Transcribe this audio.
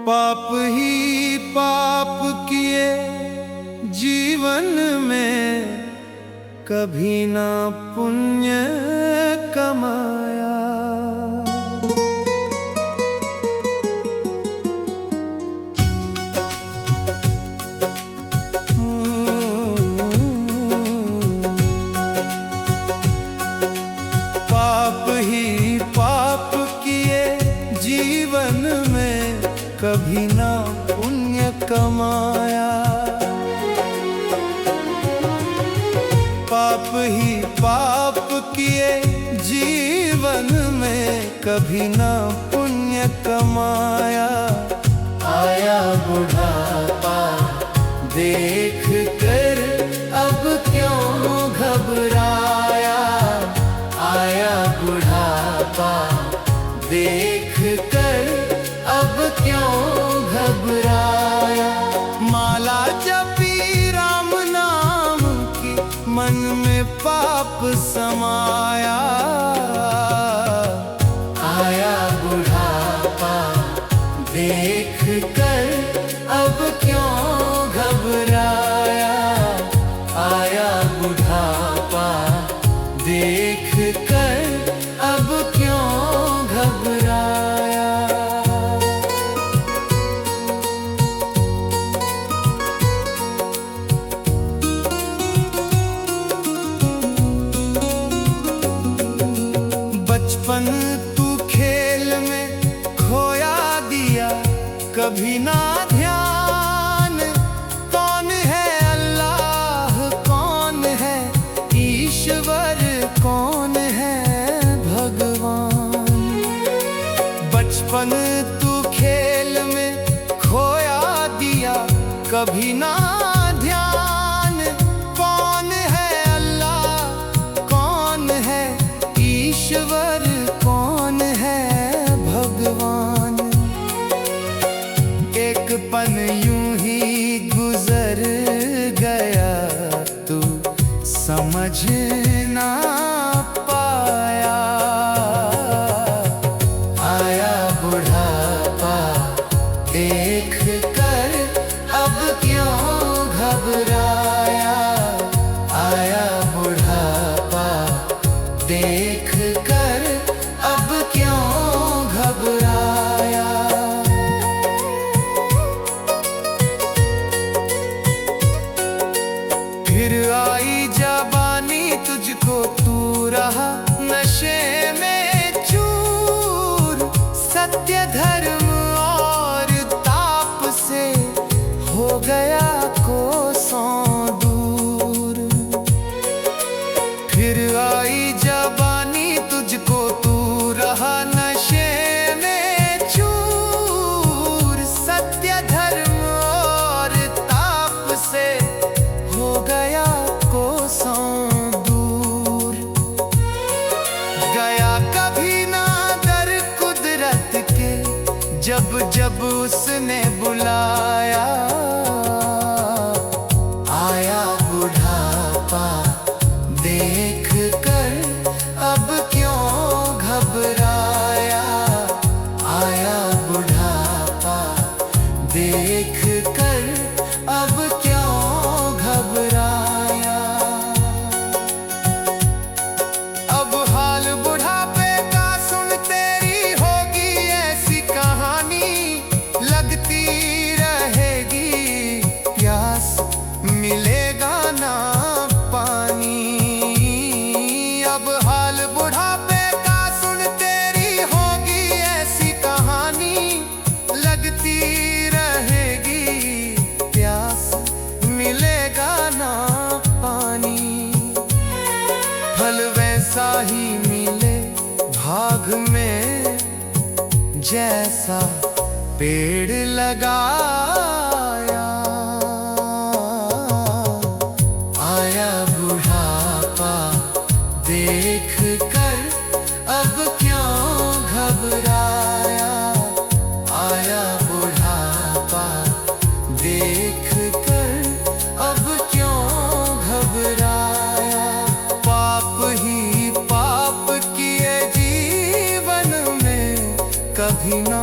पाप ही पाप किए जीवन में, कभी ना पुण्य कमाया। पाप ही पाप किए जीवन में, कभी ना पुण्य कमाया। पाप ही पाप किए जीवन में, कभी ना पुण्य कमाया। आया बुढ़ापा देख कर अब क्यों घबराया। आया बुढ़ापा देख कर अब क्यों घबराया। माला जपी राम नाम की, मन में पाप समाया। आया बुढ़ापा देख कर अब क्यों घबराया। आया बुढ़ापा देख कर अब क्यों घबराया। बचपन तू खेल में खोया दिया, कभी ना ध्यान। कौन है अल्लाह, कौन है ईश्वर, कौन है भगवान। बचपन तू खेल में खोया दिया, कभी ना ध्यान। कौन है अल्लाह, कौन है ईश्वर, कौन है भगवान। एक पल यूं ही गुजर गया, तू समझ ना पाया। आया बुढ़ापा देख कर अब क्यों घबराया। आया बुढ़ापा देख कर अब क्यों घबराया। फिर आई जवानी तुझको, तू रहा नशे में चूर। सत्य धर्म और ताप से हो गया कोसों दूर। फिर आई जवानी तुझको, तू रहा नशे में चूर। सत्य धर्म और ताप से हो गया कोसों दूर। गया कभी ना दर कुदरत के, जब जब उसने बुलाया। आया बुढ़ापा देख कर अब क्यों घबराया। आया बुढ़ापा देख कर अब क्यों घबराया। अब हाल बुढ़ापे का सुन, तेरी होगी ऐसी कहानी। लगती रहेगी प्यास, मिलेगा ना पानी। अब हाल बुढ़ापे का सुन, तेरी होगी ऐसी कहानी। लगती रहेगी प्यास, मिलेगा ना पानी। फल वैसा ही मिले भाग में, जैसा पेड़ लगाया। आया बुढ़ापा देख कर अब क्यों घबराया। आया बुढ़ापा देख कर अब क्यों घबराया। पाप ही पाप किए जीवन में, कभी ना